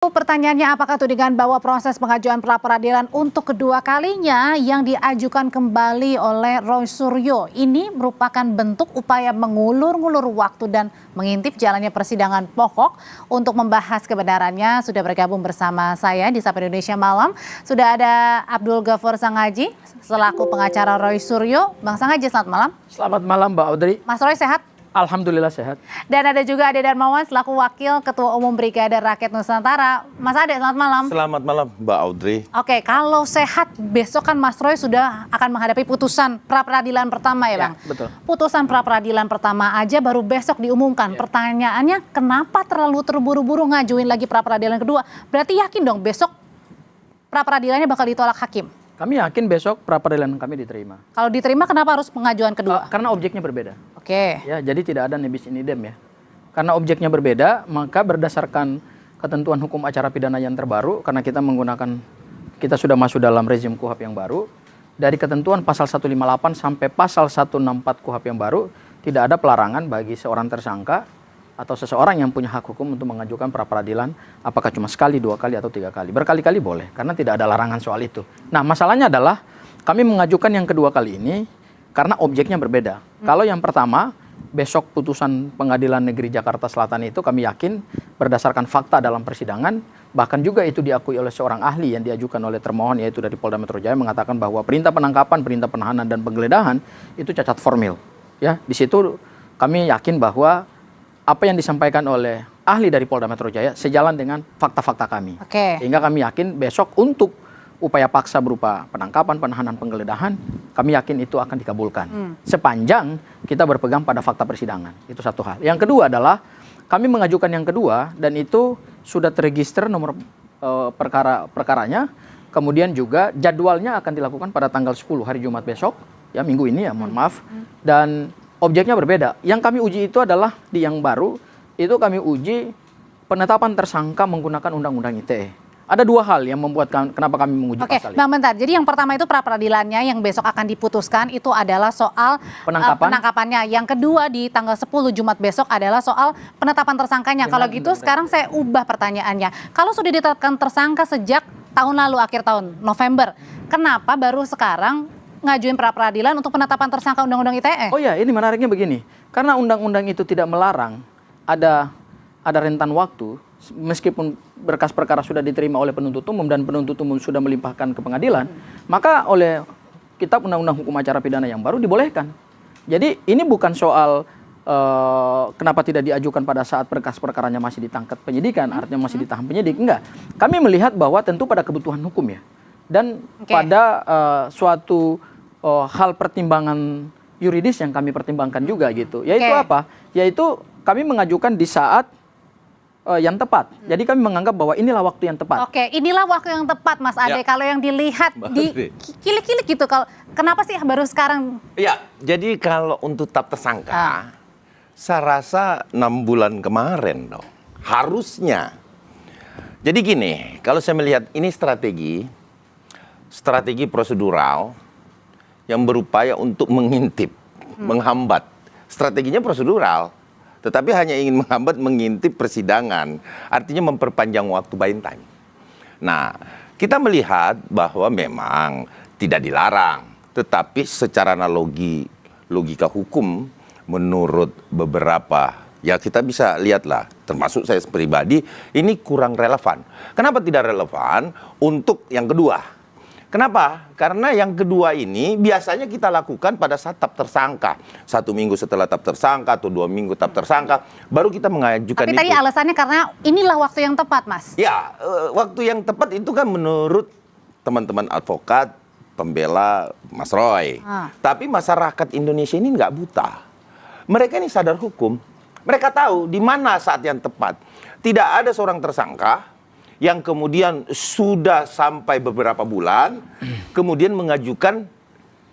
Pertanyaannya, apakah tudingan bahwa proses pengajuan pra-peradilan untuk kedua kalinya yang diajukan kembali oleh Roy Suryo ini merupakan bentuk upaya mengulur-ngulur waktu dan mengintip jalannya persidangan pokok? Untuk membahas kebenarannya sudah bergabung bersama saya di Sapa Indonesia Malam. Sudah ada Abdul Ghafur Sangaji selaku pengacara Roy Suryo. Bang Sangaji, selamat malam. Selamat malam Mbak Audrey. Mas Roy sehat? Alhamdulillah sehat. Dan ada juga Ade Darmawan selaku Wakil Ketua Umum Brigade Rakyat Nusantara. Mas Ade, selamat malam. Selamat malam Mbak Audrey. Oke, kalau sehat besok kan Mas Roy sudah akan menghadapi putusan pra-peradilan pertama ya Bang? Ya, betul. Putusan pra-peradilan pertama aja baru besok diumumkan. Ya. Pertanyaannya, kenapa terlalu terburu-buru ngajuin lagi pra-peradilan kedua? Berarti yakin dong besok pra-peradilannya bakal ditolak hakim? Kami yakin besok pra-peradilan kami diterima. Kalau diterima, kenapa harus pengajuan kedua? Karena objeknya berbeda. Oke. Ya, jadi tidak ada nebis in idem ya. Karena objeknya berbeda, maka berdasarkan ketentuan hukum acara pidana yang terbaru, karena kita sudah masuk dalam rezim KUHP yang baru, dari ketentuan pasal 158 sampai pasal 164 KUHP yang baru, tidak ada pelarangan bagi seorang tersangka atau seseorang yang punya hak hukum untuk mengajukan pra-peradilan, apakah cuma sekali, 2 kali, atau 3 kali. Berkali-kali boleh, karena tidak ada larangan soal itu. Nah, masalahnya adalah kami mengajukan yang kedua kali ini karena objeknya berbeda. Kalau yang pertama, besok putusan Pengadilan Negeri Jakarta Selatan itu kami yakin berdasarkan fakta dalam persidangan, bahkan juga itu diakui oleh seorang ahli yang diajukan oleh termohon, yaitu dari Polda Metro Jaya, mengatakan bahwa perintah penangkapan, perintah penahanan, dan penggeledahan itu cacat formil. Ya, di situ kami yakin bahwa apa yang disampaikan oleh ahli dari Polda Metro Jaya sejalan dengan fakta-fakta kami. Oke. Sehingga kami yakin besok untuk upaya paksa berupa penangkapan, penahanan, penggeledahan, kami yakin itu akan dikabulkan. Sepanjang kita berpegang pada fakta persidangan. Itu satu hal. Yang kedua adalah kami mengajukan yang kedua dan itu sudah terregister nomor perkaranya. Kemudian juga jadwalnya akan dilakukan pada tanggal 10 hari Jumat besok. Ya, minggu ini ya, mohon maaf. Dan objeknya berbeda. Yang kami uji itu adalah di yang baru, itu kami uji penetapan tersangka menggunakan Undang-Undang ITE. Ada 2 hal yang membuat kenapa kami menguji pasal ini. Bang, bentar. Jadi yang pertama itu pra-peradilannya yang besok akan diputuskan itu adalah soal penangkapannya. Yang kedua di tanggal 10 Jumat besok adalah soal penetapan tersangkanya. Kalau gitu sekarang saya ubah pertanyaannya. Kalau sudah ditetapkan tersangka sejak tahun lalu, akhir tahun, November, kenapa baru sekarang ngajuin pra-peradilan untuk penetapan tersangka Undang-Undang ITE? Oh ya, ini menariknya begini. Karena undang-undang itu tidak melarang ada rentan waktu, meskipun berkas perkara sudah diterima oleh penuntut umum dan penuntut umum sudah melimpahkan ke pengadilan, maka oleh Kitab Undang-Undang Hukum Acara Pidana yang baru dibolehkan. Jadi ini bukan soal kenapa tidak diajukan pada saat berkas perkaranya masih ditangkap penyidikan, artinya masih ditahan penyidik. Enggak. Kami melihat bahwa tentu pada kebutuhan hukum ya. Dan pada suatu hal pertimbangan yuridis yang kami pertimbangkan juga gitu. Yaitu apa? Yaitu kami mengajukan di saat yang tepat. Jadi kami menganggap bahwa inilah waktu yang tepat. Oke, inilah waktu yang tepat Mas Ade. Kalau yang dilihat di kilik-kilik gitu, kenapa sih baru sekarang? Ya, jadi kalau untuk tetap tersangka, saya rasa 6 bulan kemarin dong. Harusnya. Jadi gini, kalau saya melihat ini strategi prosedural yang berupaya untuk mengintip, menghambat. Strateginya prosedural, tetapi hanya ingin menghambat, mengintip persidangan. Artinya memperpanjang waktu buying time. Nah, kita melihat bahwa memang tidak dilarang, tetapi secara logika hukum menurut beberapa, ya kita bisa lihatlah, termasuk saya pribadi, ini kurang relevan. Kenapa tidak relevan untuk yang kedua? Kenapa? Karena yang kedua ini biasanya kita lakukan pada saat tetap tersangka. 1 minggu setelah tetap tersangka atau 2 minggu tetap tersangka, baru kita mengajukan itu. Tapi tadi alasannya karena inilah waktu yang tepat, Mas. Ya, waktu yang tepat itu kan menurut teman-teman advokat, pembela Mas Roy. Tapi masyarakat Indonesia ini nggak buta. Mereka ini sadar hukum. Mereka tahu di mana saat yang tepat. Tidak ada seorang tersangka yang kemudian sudah sampai beberapa bulan, kemudian mengajukan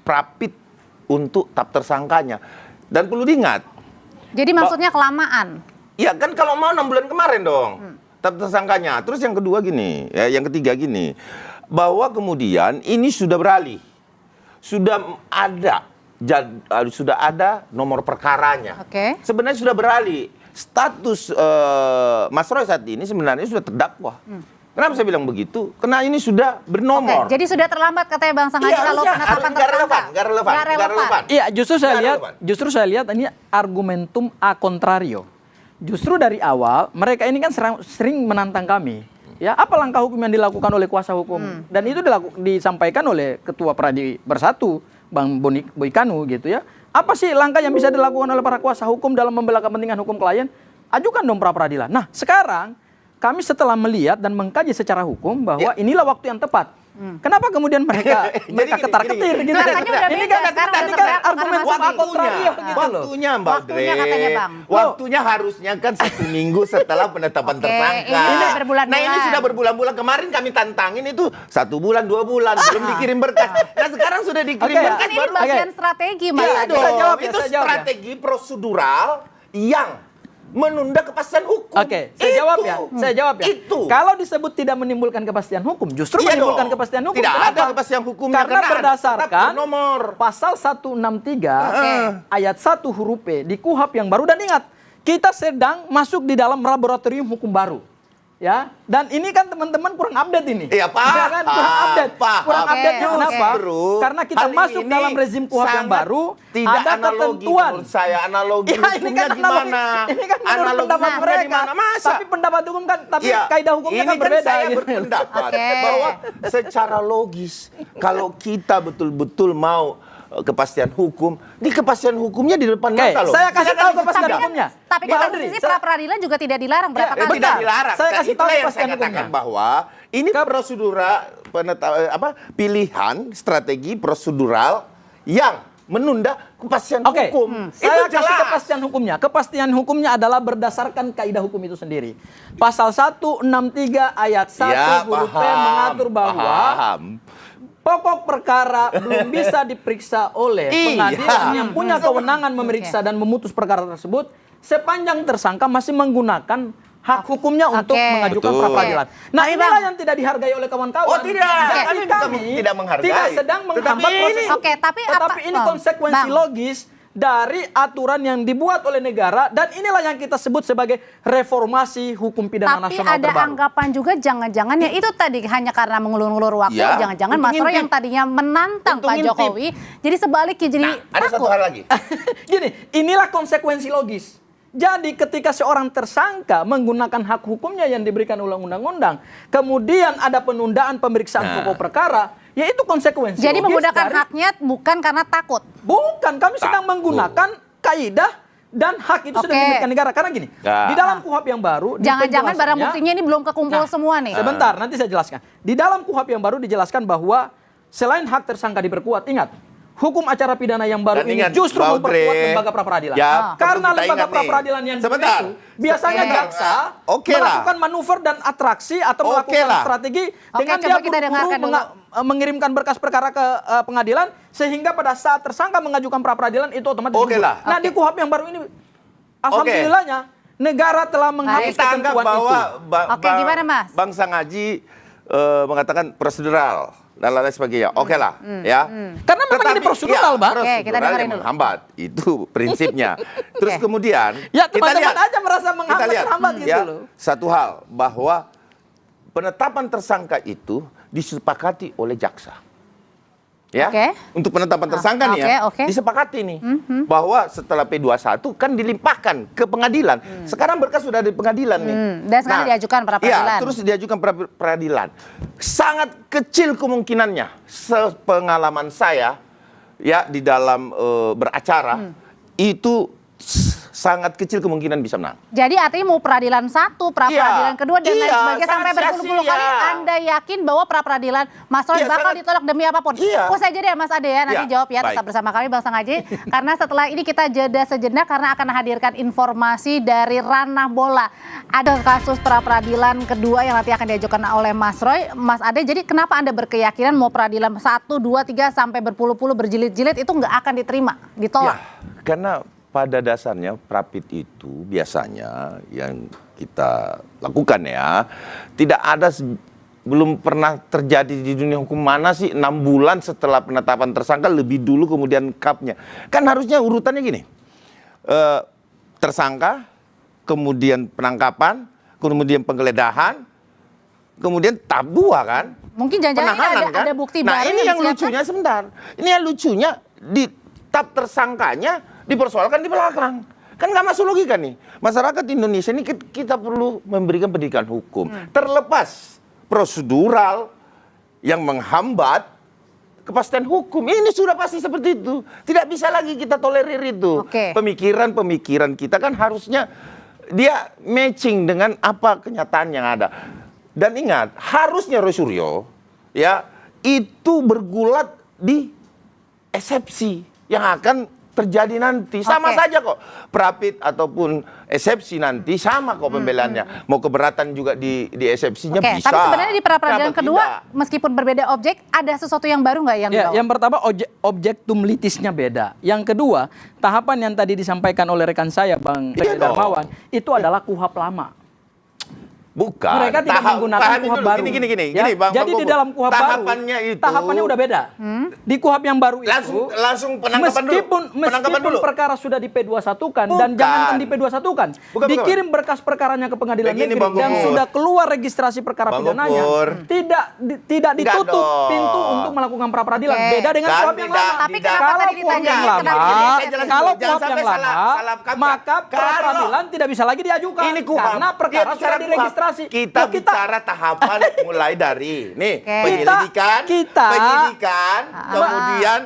prapit untuk tetap tersangkanya. Dan perlu diingat. Jadi maksudnya kelamaan? Ya kan kalau mau 6 bulan kemarin dong, tetap tersangkanya. Terus yang kedua gini, ya, yang ketiga gini, bahwa kemudian ini sudah beralih. Sudah ada nomor perkaranya. Oke. Sebenarnya sudah beralih. status Mas Roy saat ini sebenarnya sudah terdakwa. Kenapa saya bilang begitu? Karena ini sudah bernomor. Oke, jadi sudah terlambat katanya Bang Sangaji kalau penetapan tersangka. Nggak relevan. Iya, justru saya lihat ini argumentum a contrario. Justru dari awal mereka ini kan sering menantang kami. Ya, apa langkah hukum yang dilakukan oleh kuasa hukum? Dan itu disampaikan oleh Ketua Pradi Bersatu, Bang Boykanu gitu ya. Apa sih langkah yang bisa dilakukan oleh para kuasa hukum dalam membela kepentingan hukum klien? Ajukan dong pra peradilan. Nah, sekarang kami setelah melihat dan mengkaji secara hukum bahwa inilah waktu yang tepat. Kenapa kemudian mereka ketar-ketir gitu? Ini kan argumen waktunya, Mbak Waktunya katanya, Bang. Waktunya harusnya kan 1 minggu setelah penetapan tersangka. Ini berbulan-bulan. Nah, ini sudah berbulan-bulan. Kemarin kami tantangin itu 1 bulan, 2 bulan belum dikirim berkas. Nah, sekarang sudah dikirim berkas. Kan ini bagian strategi, Mas. Itu strategi prosedural yang menunda kepastian hukum. Oke, saya jawab ya. Itu. Kalau disebut tidak menimbulkan kepastian hukum, justru menimbulkan kepastian hukum. Tidak Kenapa? ada kepastian hukumnya Karena berdasarkan nomor pasal 163 ayat 1 huruf P di KUHP yang baru, dan ingat, kita sedang masuk di dalam laboratorium hukum baru. Ya, dan ini kan teman-teman kurang update ini. Iya, Pak. Ya kan? Kurang update. Kurang update kenapa? Karena kita masuk dalam rezim KUHP yang baru, tidak ada analogi ketentuan. menurut saya. Analogi Ya, ini hukumnya kan gimana? Ini kan menurut pendapat mereka. Masa? Tapi pendapat hukum kan, tapi kaidah hukumnya ini kan berbeda. Saya gitu. berpendapat bahwa secara logis, kalau kita betul-betul mau kepastian hukum, di kepastian hukumnya di depan mata loh. Saya kasih tahu kepastian hukumnya. Tapi kan posisi pra peradilan juga tidak dilarang berapa kali. Tidak dilarang. Saya kasih tahu yang kepastian saya katakan hukumnya. bahwa ini prosedural pilihan strategi prosedural yang menunda kepastian hukum. Saya kasih kepastian hukumnya. Kepastian hukumnya adalah berdasarkan kaidah hukum itu sendiri. Pasal 163 ayat 1 huruf P mengatur bahwa pokok perkara belum bisa diperiksa oleh pengadilan yang punya kewenangan memeriksa dan memutus perkara tersebut sepanjang tersangka masih menggunakan hak hukumnya untuk mengajukan pra peradilan. Nah, inilah yang tidak dihargai oleh kawan-kawan. Oh, tidak. Jadi kami tidak menghargai. tidak sedang menghambat proses. Tetapi ini konsekuensi logis dari aturan yang dibuat oleh negara, dan inilah yang kita sebut sebagai reformasi hukum pidana nasional terbaru. Tapi ada anggapan juga jangan-jangan ya itu tadi hanya karena mengulur-ulur waktu, jangan-jangan Mas Roy yang tadinya menantang Pak Jokowi, jadi sebaliknya jadi ada takut. satu hal lagi. Gini, inilah konsekuensi logis. Jadi ketika seorang tersangka menggunakan hak hukumnya yang diberikan oleh undang-undang, kemudian ada penundaan pemeriksaan pokok perkara, ya itu konsekuensi. Jadi menggunakan haknya bukan karena takut. Bukan, kami sedang menggunakan kaidah dan hak itu sudah diberikan negara. Karena gini, di dalam KUHP yang baru, jangan-jangan barang buktinya ini belum kekumpul semua nih. Sebentar, nanti saya jelaskan. Di dalam KUHP yang baru dijelaskan bahwa selain hak tersangka diperkuat, ingat, hukum acara pidana yang baru ini justru memperkuat lembaga pra peradilan. Karena lembaga pra peradilan yang itu biasanya jaksa melakukan manuver dan atraksi atau melakukan strategi dengan dia buru-buru mengirimkan berkas perkara ke pengadilan, sehingga pada saat tersangka mengajukan pra peradilan itu otomatis gugur. Nah, di KUHP yang baru ini alhamdulillahnya negara telah menghapus ketentuan itu. Oke, gimana Mas? Bang Sangaji mengatakan prosedural dan lain sebagainya. Oke lah, ya. Karena memang ini prosedural, Bang. Oke, kita dengerin dulu. Menghambat, itu prinsipnya. Terus kemudian ya, kita lihat aja merasa menghambat gitu loh. Satu hal, bahwa penetapan tersangka itu disepakati oleh jaksa. Ya, untuk penetapan tersangka nih ya, disepakati nih bahwa setelah P21 kan dilimpahkan ke pengadilan. Sekarang berkas sudah di pengadilan nih. Dan sekarang diajukan pra peradilan. Iya, terus diajukan pra peradilan. Sangat kecil kemungkinannya, sepengalaman saya ya di dalam beracara itu sangat kecil kemungkinan bisa menang. Jadi artinya mau peradilan satu, pra peradilan kedua dan lain sebagainya sampai berpuluh-puluh kali, Anda yakin bahwa pra peradilan Mas Roy bakal ditolak demi apapun? Usai jeda ya Mas Ade ya, nanti jawab ya, tetap bersama kami Bang Sangaji. Karena setelah ini kita jeda sejenak karena akan hadirkan informasi dari ranah bola. Ada kasus pra peradilan kedua yang nanti akan diajukan oleh Mas Roy. Mas Ade, jadi kenapa Anda berkeyakinan mau peradilan 1, 2, 3 sampai berpuluh-puluh berjilid-jilid itu nggak akan diterima, ditolak? Ya, karena pada dasarnya prapit itu biasanya yang kita lakukan ya, tidak ada, belum pernah terjadi di dunia hukum mana sih 6 bulan setelah penetapan tersangka lebih dulu kemudian kapnya. Kan harusnya urutannya gini, tersangka kemudian penangkapan, kemudian penggeledahan, kemudian tahap 2 kan? Mungkin jangan-jangan Penahanan, ada bukti Nah baru ini yang disiapkan? lucunya sebentar. Ini yang lucunya di tahap tersangkanya dipersoalkan di belakang. Kan nggak masuk logika nih. Masyarakat Indonesia ini kita perlu memberikan pendidikan hukum. Terlepas prosedural yang menghambat kepastian hukum. Ini sudah pasti seperti itu. Tidak bisa lagi kita tolerir itu. Oke. Pemikiran-pemikiran kita kan harusnya dia matching dengan apa kenyataan yang ada. Dan ingat, harusnya Roy Suryo ya itu bergulat di eksepsi yang akan terjadi nanti. Sama Oke. saja kok. Prapit ataupun eksepsi nanti sama kok pembelaannya. Mau keberatan juga di eksepsinya Oke, bisa. tapi sebenarnya di pra-peradilan Kenapa kedua, tidak? meskipun berbeda objek, ada sesuatu yang baru nggak yang Ya, dibawa? yang pertama objektum litisnya beda. Yang kedua, tahapan yang tadi disampaikan oleh rekan saya Bang Iya dong. Darmawan itu adalah KUHP lama. Bukan. Mereka tidak menggunakan pahamin KUHP dulu. baru. Gini, Ya, Bang. jadi Bang di Bobo. dalam KUHP baru, tahapannya itu tahapannya udah beda. Di KUHP yang baru itu, langsung penangkapan meskipun dulu. perkara sudah di P21-kan dan Bukan. jangankan di P21-kan, Bukan. dikirim berkas perkaranya ke pengadilan Begini, negeri Bang dan Gopur. sudah keluar registrasi perkara Bang pidananya, Gopur. tidak ditutup dong. pintu untuk melakukan pra peradilan. Oke. Beda dengan Kan KUHP yang tidak- lama. Tapi kenapa Kalau tadi KUHP ditanyain yang kenapa lama, jadi saya eksepsi? jelasin kalau dulu. Jangan KUHP yang sampai lama, salah kaprah. maka pra Kalau- peradilan tidak bisa lagi diajukan Ini KUHP. karena perkara Dia bicara sudah diregistrasi. KUHP. Kita Loh, bicara tahapan mulai dari Oke. penyelidikan, Kita- kemudian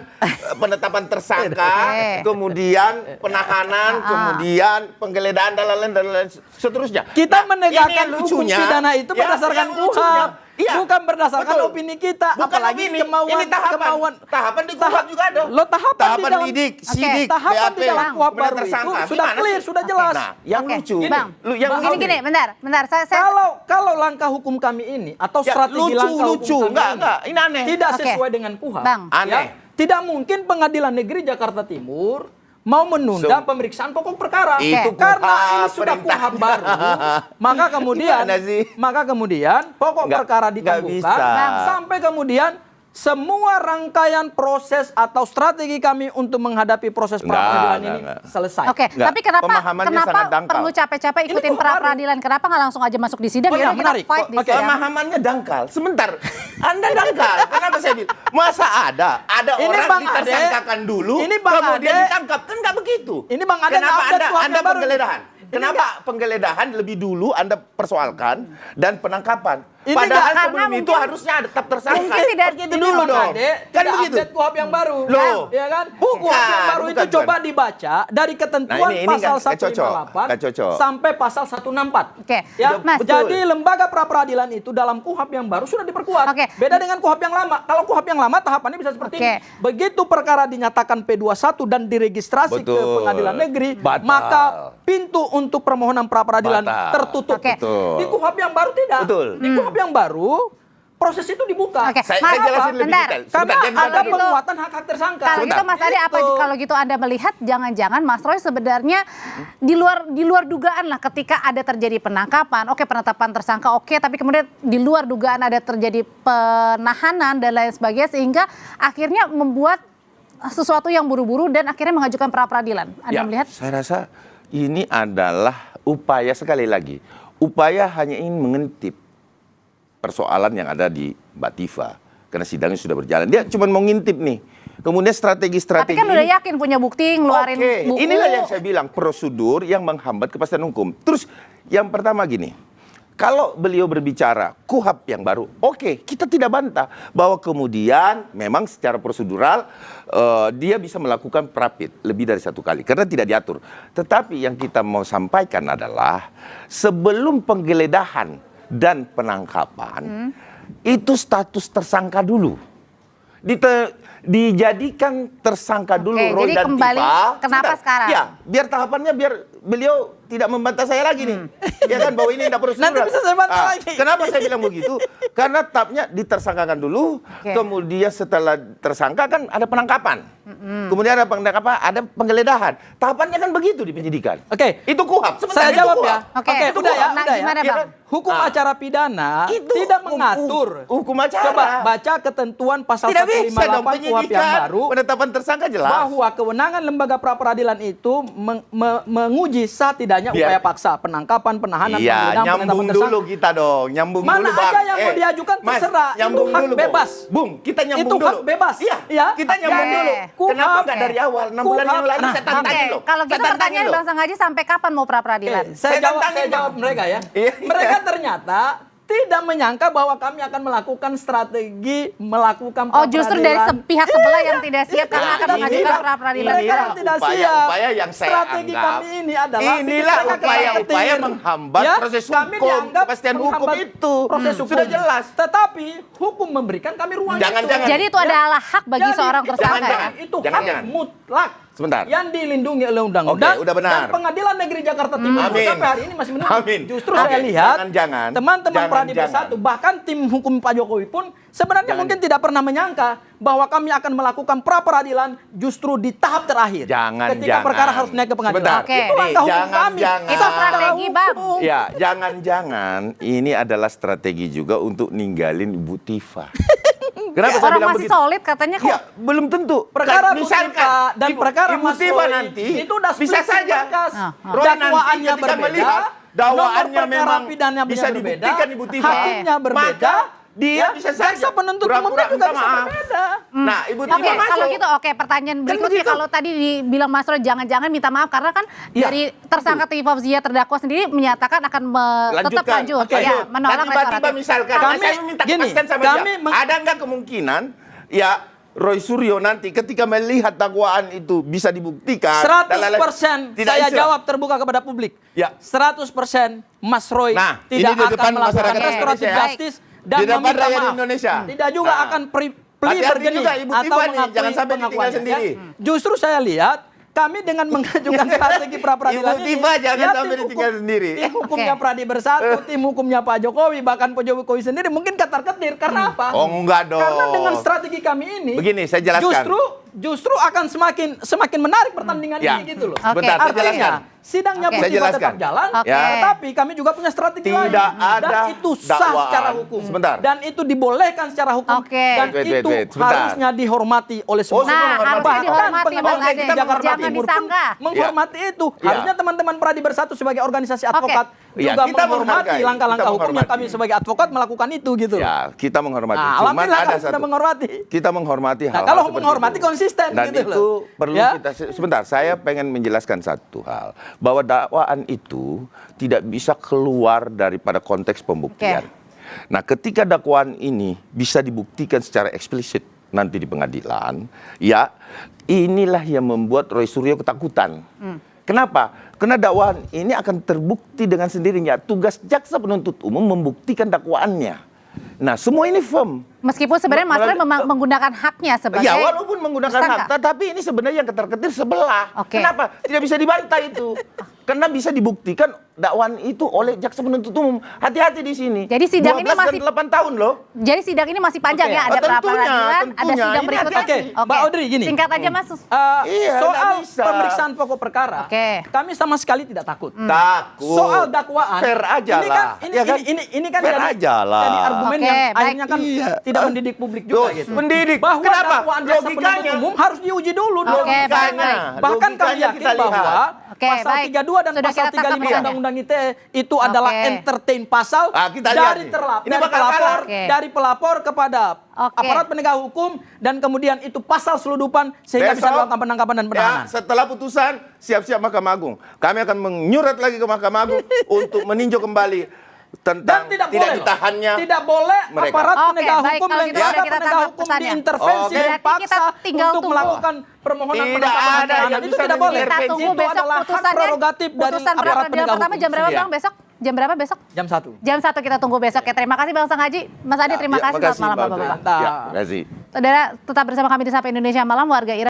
penetapan tersangka, Oke. kemudian penahanan, kemudian penggeledahan dan lain-lain seterusnya. Kita Nah, menegakkan ini yang hukum lucunya, pidana itu ya, berdasarkan yang lucunya. KUHP, Iya. bukan berdasarkan Betul. opini kita, Bukan apalagi opini. kemauan Ini tahapan di KUHP juga ada. Lo tahapan di dalam lidik, Oke, sidik, tahapan BAP, di dalam KUHP kemudian baru itu tersangka. sudah Gimana clear, sih? sudah jelas. Nah, yang Oke, lucu. Bang. Yang Gini, bentar, saya Kalau langkah hukum kami ini atau Ya, strategi langkah lucu. hukum kami Enggak, ini aneh. tidak Oke. sesuai dengan KUHP. Bang. Aneh. Tidak mungkin Pengadilan Negeri Jakarta Timur mau menunda pemeriksaan pokok perkara. Itu Karena KUHP, ini sudah perintah. KUHP baru, Gimana sih? maka kemudian pokok Nggak- perkara nggak ditangguhkan bisa. sampai kemudian semua rangkaian proses atau strategi kami untuk menghadapi proses Nggak, pra-peradilan ini nggak. selesai. Oke, Nggak, tapi kenapa pemahamannya sangat dangkal. perlu capek-capek ikutin Ini kok pra baru? peradilan? Kenapa nggak langsung aja masuk di sidang? Oh iya, Yaudah, menarik. kita fight di Oke, sidang. Pemahamannya dangkal. Sebentar, Anda dangkal. Kenapa saya bilang? Masa ada Ini orang Bang Ade. ditersangkakan dulu, Ini Bang kemudian Ade. ditangkap? Kan nggak begitu. Ini Bang Ade Kenapa nggak update KUHP Anda yang baru. penggeledahan? Ini Kenapa penggeledahan lebih dulu Anda persoalkan dan penangkapan? Ini Padahal nggak, karena sebelum itu mungkin- harusnya ada tetap tersangka. mungkin tidak Begitu dulu Bang dong. Ade, Kan tidak begitu. update KUHP yang baru. Loh. Ya kan? Bukan, KUHP yang baru itu bukan. coba dibaca dari ketentuan Nah, ini pasal nggak cocok. 158 Nggak cocok. sampai pasal 164. Oke, Ya, Mas. jadi lembaga pra-peradilan itu dalam KUHP yang baru sudah diperkuat. Oke. Beda dengan KUHP yang lama. Kalau KUHP yang lama tahapannya bisa seperti Oke. ini. Begitu perkara dinyatakan P21 dan diregistrasi ke Betul. pengadilan negeri, Batal. maka pintu untuk permohonan pra-peradilan Batal. tertutup. Oke. Betul. Di KUHP yang baru tidak. Betul. Di KUHP yang baru proses itu dibuka. Oke, Saya Mas, jelasin lebih bentar. detail. Karena Sebentar, ada bentar. penguatan hak-hak tersangka. Kalau Sebentar. gitu Mas Ade, apa Gitu. kalau gitu Anda melihat jangan-jangan Mas Roy sebenarnya di luar dugaan lah ketika ada terjadi penangkapan, oke penetapan tersangka oke, tapi kemudian di luar dugaan ada terjadi penahanan dan lain sebagainya sehingga akhirnya membuat sesuatu yang buru-buru dan akhirnya mengajukan pra peradilan. Anda Ya, melihat? saya rasa ini adalah upaya, sekali lagi, upaya hanya ingin mengintip persoalan yang ada di Mbak Tifa. Karena sidangnya sudah berjalan. Dia cuma mau ngintip nih. Kemudian strategi-strategi. Tapi kan udah yakin punya bukti ngeluarin Oke, buku. inilah yang saya bilang, prosedur yang menghambat kepastian hukum. Terus yang pertama gini, kalau beliau berbicara KUHP yang baru, oke, kita tidak bantah bahwa kemudian memang secara prosedural dia bisa melakukan prapit lebih dari satu kali karena tidak diatur. Tetapi yang kita mau sampaikan adalah sebelum penggeledahan dan penangkapan itu status tersangka dulu. Dijadikan tersangka dulu Oke, Roy jadi dan kembali Tifa. kenapa Sebentar. sekarang? Ya, biar tahapannya biar beliau tidak membantah saya lagi nih. Ya kan bahwa ini tidak prosedural. Nanti bisa saya bantah lagi. Kenapa saya bilang begitu? Karena tahapnya ditersangkakan dulu, Oke. kemudian setelah tersangka kan ada penangkapan. Kemudian ada penangkapan, ada penggeledahan. Tahapannya kan begitu di penyidikan. Oke. Itu KUHP. Sebentar, Saya itu jawab KUHP. ya. Oke, Oke, itu udah ya, nah, udah ya. gimana, Iya Bang? kan? Hukum Ah. acara pidana Itu tidak mengatur. hukum acara. Coba baca ketentuan pasal Tidak bisa 158 dong KUHP yang penyidikan, baru penetapan tersangka jelas. bahwa kewenangan lembaga pra peradilan itu menguji sah tidaknya adanya upaya paksa, penangkapan, penahanan, Iya, penggeledahan, nyambung penetapan tersangka. dulu kita dong, nyambung Mana dulu Bang. aja yang mau diajukan Mas, terserah, nyambung itu hak dulu, bebas. Bung, kita nyambung Itu dulu. hak bebas. Iya, Ya, kita nyambung Oke. dulu. Kenapa Kuhap. nggak dari awal? 6 bulan yang lalu Nah, saya tantangin Oke, loh. kalau gitu Saya tantangin pertanyaan loh. Bang Sanghaji sampai kapan mau pra-peradilan? Oke, saya tantangin, jawab Bang. mereka ya. Iya. Mereka ternyata tidak menyangka bahwa kami akan melakukan strategi melakukan Oh, justru dari pra-peradilan. pihak sebelah yang tidak siap karena akan Nah, mengajukan inilah- pra-peradilan Mereka sekarang. yang tidak upaya-upaya siap. yang saya Strategi anggap, kami ini adalah inilah bikin mereka upaya-upaya ketar-ketir. menghambat proses kami hukum, dianggap kepastian hukum menghambat itu. Proses hukum. Sudah jelas. Tetapi hukum memberikan kami ruang Jangan-jangan. itu. Jadi itu adalah hak bagi Jadi, seorang tersangka ya? jangan-jangan. Itu hak Jangan-jangan. mutlak. Sebentar. Yang dilindungi oleh undang-undang. Oke, udah benar. Dan Pengadilan Negeri Jakarta Timur Amin. sampai hari ini masih menunggu. Amin. Justru Oke, saya lihat jangan-jangan. teman-teman Pradi Jangan-jangan. Bersatu bahkan tim hukum Pak Jokowi pun sebenarnya Jangan. mungkin tidak pernah menyangka bahwa kami akan melakukan pra-peradilan justru di tahap terakhir. Jangan, ketika jangan. perkara harus naik ke pengadilan. Sebentar. Oke. Itu langkah hukum Jangan, kami. jangan. Itu strategi, Bang. Ya, jangan-jangan ini adalah strategi juga untuk ninggalin Ibu Tifa. Kenapa saya Orang bilang masih begitu? solid katanya kok. Ya, belum tentu. Perkara Bu Misalkan Tifa dan perkara Ibu Mas Tifa Roy nanti itu udah bisa split saja. berkas. Roy nanti Dakwaannya ketika berbeda, melihat dakwaannya nomor perkara memang pidananya bisa berbeda, dibuktikan Ibu Tifa. hakimnya berbeda, Maka dia bisa saja jaksa penuntut umumnya pura-pura juga minta bisa maaf. berbeda. Nah, Ibu Tifa Oke, masuk. kalau gitu oke, pertanyaan berikutnya begitu. kalau tadi dibilang Mas Roy jangan-jangan minta maaf karena kan Iya, dari tersangka Tifaf Zia terdakwa sendiri menyatakan akan tetap lanjut, Oke. ya, menolak Nah, tiba-tiba restoratif. misalkan, Kami- saya minta gini, kepastian sama kami dia. Ada nggak kemungkinan, ya Roy Suryo nanti ketika melihat dakwaan itu bisa dibuktikan. 100% tidak saya istilah. jawab terbuka kepada publik. Ya. 100% Mas Roy Nah, ini tidak di akan depan melakukan masyarakat restoratif Indonesia. justice dan Di depan meminta rakyat maaf. Indonesia. Tidak juga Nah. akan plea Hati-hati bergeni juga Ibu atau Tifa nih, mengakui jangan sampai ditinggal pengakuannya, sendiri. ya. Justru saya lihat kami dengan mengajukan strategi pra-peradilan Ibu Tifa jangan ya, sampai tim ditinggal sendiri. Tim hukumnya Oke. Pradi Bersatu, tim hukumnya Pak Jokowi, bahkan Pak Jokowi sendiri mungkin ketar-ketir. Karena apa? Oh, enggak dong. Karena dengan strategi kami ini, Begini, saya jelaskan. justru akan semakin menarik pertandingan Ya. ini gitu loh. Oke. Sebentar, saya Artinya jelaskan. sidangnya Oke. Bu Saya Tifa jelaskan. tetap jalan, Oke. Ya. tetapi kami juga punya strategi lain. Tidak ada Dan itu sah dakwaan. secara hukum. Sebentar. Dan itu dibolehkan secara hukum. Oke. Dan Wait, itu sebentar. harusnya dihormati oleh semua. semua Nah, menghormati. harusnya Bahkan dihormati Pengadilan Mas Ade, Negeri Jakarta jangan Timur pun disangka. menghormati itu. Ya. Harusnya teman-teman Pradi Bersatu sebagai organisasi advokat Ya, juga kita menghormati menghargai. langkah-langkah Kita hukum yang kami menghormati. sebagai advokat melakukan itu gitu loh. Ya, kita menghormati. Nah, Cuman alhamdulillah ada kami sudah satu. menghormati. Kita menghormati Nah, hal-hal kalau seperti menghormati itu. konsisten Dan gitu itu loh. perlu Ya. kita sebentar, saya pengen menjelaskan satu hal, bahwa dakwaan itu tidak bisa keluar daripada konteks pembuktian. Nah, ketika dakwaan ini bisa dibuktikan secara eksplisit nanti di pengadilan, ya inilah yang membuat Roy Suryo ketakutan. Kenapa? Karena dakwaan ini akan terbukti dengan sendirinya. Tugas jaksa penuntut umum membuktikan dakwaannya. Nah, semua ini firm. Meskipun sebenarnya Mas Roy menggunakan haknya sebagai Ya, walaupun menggunakan tersangka. hak, tapi ini sebenarnya yang ketar-ketir sebelah. Oke. Kenapa? Tidak bisa dibantah itu. Karena bisa dibuktikan dakwaan itu oleh jaksa penuntut umum. Hati-hati di sini. Jadi sidang ini 12 masih- dan 8 tahun loh. Jadi sidang ini masih panjang Oke. ya, ada Oh, tentunya, pra-peradilan, ada tentunya. sidang Ini berikutnya. hati-hati. Oke, Mbak Audrey, gini. Singkat aja Mas. Iya, Soal nggak bisa. pemeriksaan pokok perkara, Oke. kami sama sekali tidak takut. Takut. Soal dakwaan, Fair aja ini lah. kan, Ya kan? ini kan Fair aja lah. jadi argumen Oke, yang baik. akhirnya kan Iya. tidak mendidik publik juga Loh, gitu. mendidik. Bahwa Kenapa? dakwaan jaksa penuntut Logikanya. umum harus diuji dulu. Oke, logikanya. baik. Bahkan kami Logikanya yakin kita lihat. bahwa Oke, pasal baik. 32 dan Sudah pasal kita tangkap 35 pesannya. Undang-Undang ITE itu adalah Oke. entertain pasal Kita lihat dari nih. terlapor, Ini bakal kalah. Oke. dari pelapor kepada Oke. aparat penegak hukum dan kemudian itu pasal seludupan sehingga bisa Besok, melakukan penangkapan dan penahanan. Ya, setelah putusan, siap-siap Mahkamah Agung. Kami akan menyurat lagi ke Mahkamah Agung untuk meninjau kembali Dan tentang tidak tidak boleh, ditahannya tidak boleh mereka. aparat Oke, penegak baik, hukum kalau dan gitu jaksa sudah kita penegak tangkap hukum pesannya. diintervensi Oke. dan Berarti kita paksa tinggal untuk tunggu. melakukan permohonan Tidak penangkapan ada dan penahanan. yang Itu bisa tidak boleh. Kita intervensi. tunggu Itu besok adalah hak putusannya. prerogatif dari Putusan aparat pra-peradilan penegak pertama hukum. jam berapa Iya. Bang besok? Jam berapa besok? Jam 1. Jam 1 kita tunggu besok ya. Terima kasih Bang Sanghaji. Mas Ade terima Ya, kasih. makasih, Selamat malam Mbak Bapak-Bapak. Audrey. Ya, terima kasih. Saudara tetap bersama kami di Sapa Indonesia Malam, warga Iran.